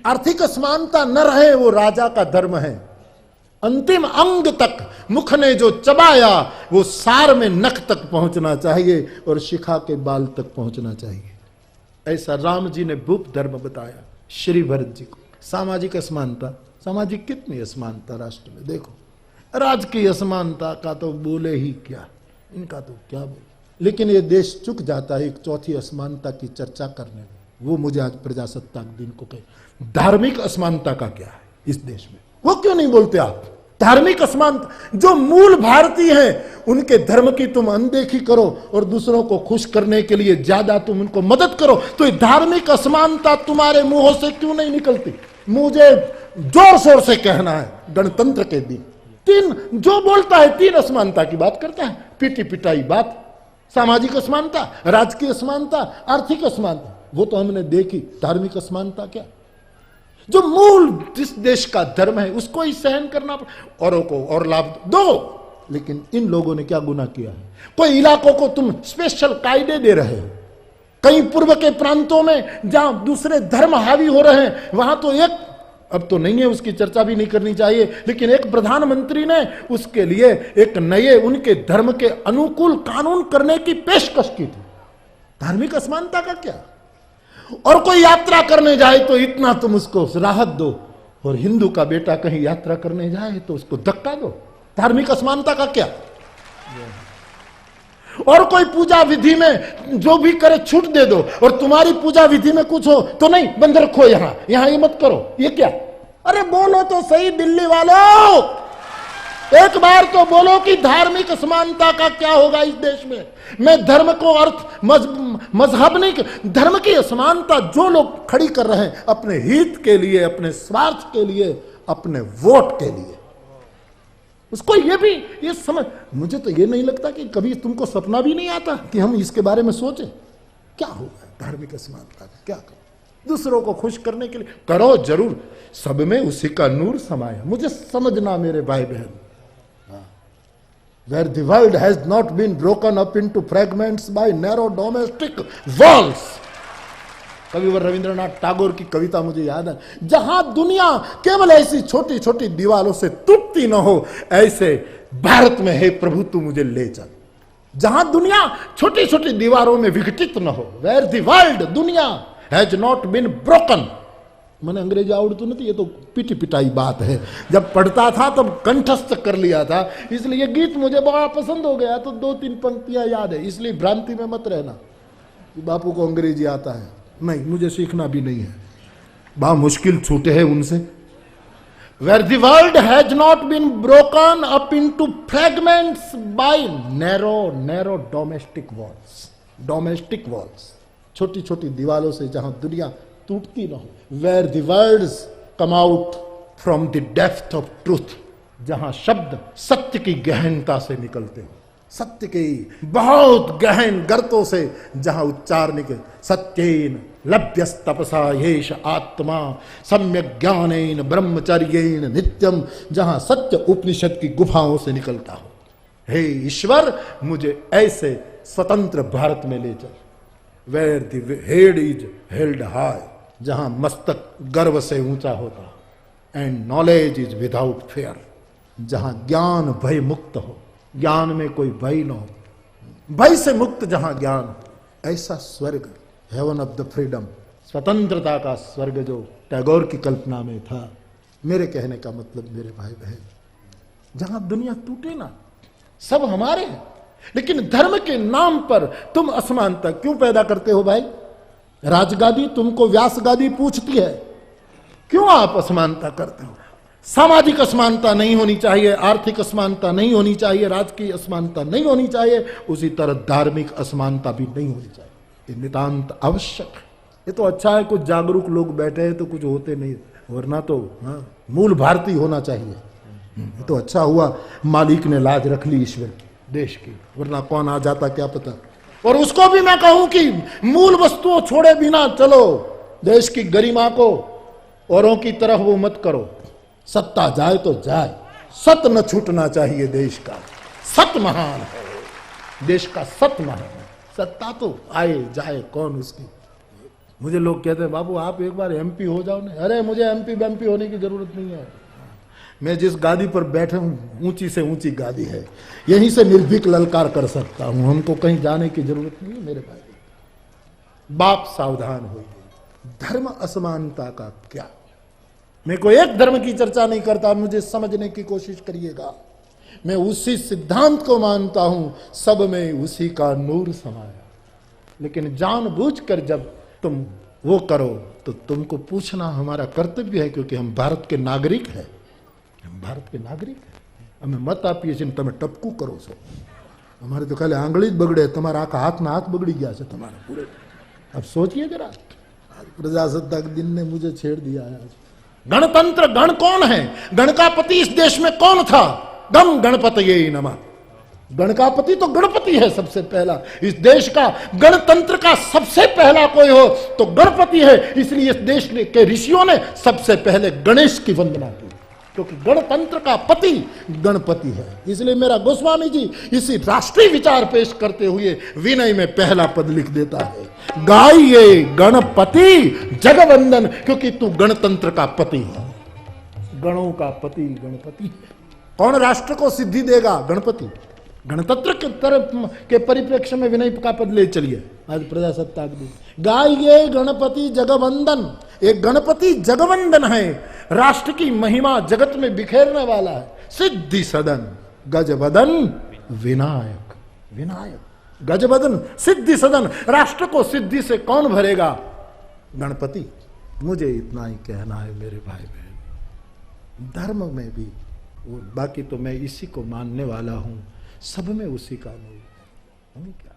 आर्थिक असमानता न रहे वो राजा का धर्म है। अंतिम अंग तक मुख ने जो चबाया वो सार में नख तक पहुंचना चाहिए और शिखा के बाल तक पहुंचना चाहिए। ऐसा राम जी ने भूप धर्म बताया श्री भरत जी को। सामाजिक असमानता, सामाजिक कितनी असमानता राष्ट्र में, देखो राजकीय असमानता का तो बोले ही क्या, इनका तो क्या बोले। लेकिन ये देश चुक जाता है एक चौथी असमानता की चर्चा करने में। वो मुझे आज प्रजासत्ताक दिन को कहे धार्मिक असमानता का क्या है इस देश में, वो क्यों नहीं बोलते आप? धार्मिक असमानता, जो मूल भारतीय हैं उनके धर्म की तुम अनदेखी करो और दूसरों को खुश करने के लिए ज्यादा तुम उनको मदद करो, तो ये धार्मिक असमानता तुम्हारे मुंहों से क्यों नहीं निकलती? मुझे जोर शोर से कहना है गणतंत्र के दिन तीन, जो बोलता है तीन असमानता की बात करता है, पीटी पिटाई बात, सामाजिक असमानता, राजकीय असमानता, आर्थिक असमानता, वो तो हमने देखी। धार्मिक असमानता क्या? जो मूल जिस देश का धर्म है उसको ही सहन करना, औरों को और लाभ दो। लेकिन इन लोगों ने क्या गुनाह किया है? कोई इलाकों को तुम स्पेशल कायदे दे रहे हो, कहीं पूर्व के प्रांतों में जहां दूसरे धर्म हावी हो रहे हैं वहां तो एक, अब तो नहीं है उसकी चर्चा भी नहीं करनी चाहिए, लेकिन एक प्रधानमंत्री ने उसके लिए एक नए उनके धर्म के अनुकूल कानून करने की पेशकश की थी। धार्मिक असमानता का क्या? और कोई यात्रा करने जाए तो इतना तुम उसको राहत दो, और हिंदू का बेटा कहीं यात्रा करने जाए तो उसको धक्का दो। धार्मिक असमानता का क्या? और कोई पूजा विधि में जो भी करे छूट दे दो, और तुम्हारी पूजा विधि में कुछ हो तो नहीं, बंद रखो, यहां ये मत करो, ये क्या? अरे बोलो तो सही दिल्ली वालों, एक बार तो बोलो कि धार्मिक असमानता का क्या होगा इस देश में। मैं धर्म को अर्थ मजहब नहीं, धर्म की असमानता जो लोग खड़ी कर रहे हैं अपने हित के लिए, अपने स्वार्थ के लिए, अपने वोट के लिए, उसको ये समझ, मुझे तो ये नहीं लगता कि कभी तुमको सपना भी नहीं आता कि हम इसके बारे में सोचें। क्या होगा धार्मिक असमानता का? क्या करो? दूसरों को खुश करने के लिए करो जरूर, सब में उसी का नूर समाया। मुझे समझना मेरे भाई बहन, where the world has not been broken up into fragments by narrow domestic walls। कविवर रविंद्रनाथ टैगोर की कविता मुझे याद है, जहां दुनिया केवल ऐसी छोटी छोटी दीवारों से टूटती न हो, ऐसे भारत में हे प्रभु तू मुझे ले चल। जहां दुनिया छोटी छोटी दीवारों में विघटित न हो, where the world, दुनिया has not been broken। मैंने अंग्रेजी आवड़तू नहीं, ये तो पिटी पिटाई बात है, जब पढ़ता था तब कंठस्थ कर लिया था, इसलिए गीत मुझे बड़ा पसंद हो गया, तो 2-3 पंक्तियां याद है। इसलिए भ्रांति में मत रहना कि बापू को अंग्रेजी आता है, नहीं, मुझे सीखना भी नहीं है, बड़ा मुश्किल छूटे हैं उनसे। Where the world has not been broken up into fragments by narrow domestic walls, छोटी छोटी दीवारों से जहां दुनिया टूटती न हो। Where the words come out from the depth of truth, जहां शब्द सत्य की गहनता से निकलते हो, सत्य के बहुत गहन गर्तों से जहां उच्चार निकले। सत्येन लभ्यस्तपसा येष आत्मा सम्यक ज्ञानेन ब्रह्मचर्येण नित्यम, जहां सत्य उपनिषद की गुफाओं से निकलता हो। हे ईश्वर, मुझे ऐसे स्वतंत्र भारत में ले चल। Where the head is held high, जहां मस्तक गर्व से ऊंचा होता, and knowledge is without fair, जहां ज्ञान भय मुक्त हो, ज्ञान में कोई भय न हो, भय से मुक्त जहां ज्ञान हो, ऐसा स्वर्ग, हेवन ऑफ द फ्रीडम, स्वतंत्रता का स्वर्ग जो टैगोर की कल्पना में था। मेरे कहने का मतलब मेरे भाई बहन, जहां दुनिया टूटे ना, सब हमारे हैं, लेकिन धर्म के नाम पर तुम असमानता क्यों पैदा करते हो भाई? राजगादी तुमको व्यास गादी पूछती है, क्यों आप असमानता करते हो? सामाजिक असमानता नहीं होनी चाहिए, आर्थिक असमानता नहीं होनी चाहिए, राजकीय असमानता नहीं होनी चाहिए, उसी तरह धार्मिक असमानता भी नहीं होनी चाहिए। ये नितांत आवश्यक है। ये तो अच्छा है कुछ जागरूक लोग बैठे हैं तो कुछ होते नहीं, वरना तो मूल भारतीय होना चाहिए। ये तो अच्छा हुआ मालिक ने लाज रख ली ईश्वर देश की, वरना कौन आ जाता क्या पता। और उसको भी मैं कहूं कि मूल वस्तुओं छोड़े बिना चलो, देश की गरिमा को औरों की तरफ वो मत करो। सत्ता जाए तो जाए, सत न छूटना चाहिए देश का। सत महान है, देश का सत महान है। सत्ता तो आए जाए, कौन उसकी, मुझे लोग कहते हैं बाबू आप एक बार एमपी हो जाओ ना। अरे मुझे एमपी बेमपी होने की जरूरत नहीं है। मैं जिस गादी पर बैठे हूं ऊंची से ऊंची गादी है, यहीं से निर्भीक ललकार कर सकता हूं। हमको कहीं जाने की जरूरत नहीं है मेरे भाई। बाप सावधान होइए, धर्म असमानता का क्या। मैं कोई एक धर्म की चर्चा नहीं करता, मुझे समझने की कोशिश करिएगा। मैं उसी सिद्धांत को मानता हूं, सब में उसी का नूर समाया। लेकिन जानबूझकर जब तुम वो करो तो तुमको पूछना हमारा कर्तव्य है, क्योंकि हम भारत के नागरिक हैं। हम भारत के नागरिक हैं। हमें मत आपीए छे તમે ટપકું કરો છો। हमारे तो खाली आंगળી જ बगड़े, तुम्हारा आखा हाथ ना हाथ बगड़ी गया છે तुम्हारा पूरे। अब सोचिए जरा, प्रजासत्ताक दिन ने मुझे छेड़ दिया है। गणतंत्र, गण कौन है? गण का पति इस देश में कौन था? गम गणपतये नमः। गण का पति तो गणपति है सबसे पहला। इस देश का गणतंत्र का सबसे पहला कोई हो तो गणपति है। इसलिए इस देश के ऋषियों ने सबसे पहले गणेश की वंदना की, क्योंकि गणतंत्र का पति गणपति है। इसलिए मेरा गोस्वामी जी इसी राष्ट्रीय विचार पेश करते हुए विनय में पहला पद लिख देता है, गाइए गणपति जगवंदन, क्योंकि तू गणतंत्र का पति है। गणों का पति गणपति है। कौन राष्ट्र को सिद्धि देगा? गणपति। गणतंत्र के तरफ के परिप्रेक्ष्य में विनय का पद ले चलिए। आज प्रजासत्ताक दिन, गाइए गणपति जगवंदन। एक गणपति जगवंदन है, राष्ट्र की महिमा जगत में बिखेरने वाला है। सिद्धि सदन गजबदन विनायक। विनायक, गजबदन, सिद्धि सदन। राष्ट्र को सिद्धि से कौन भरेगा? गणपति। मुझे इतना ही कहना है मेरे भाई बहन। धर्म में भी बाकी तो मैं इसी को मानने वाला हूं, सब में उसी का नहीं है।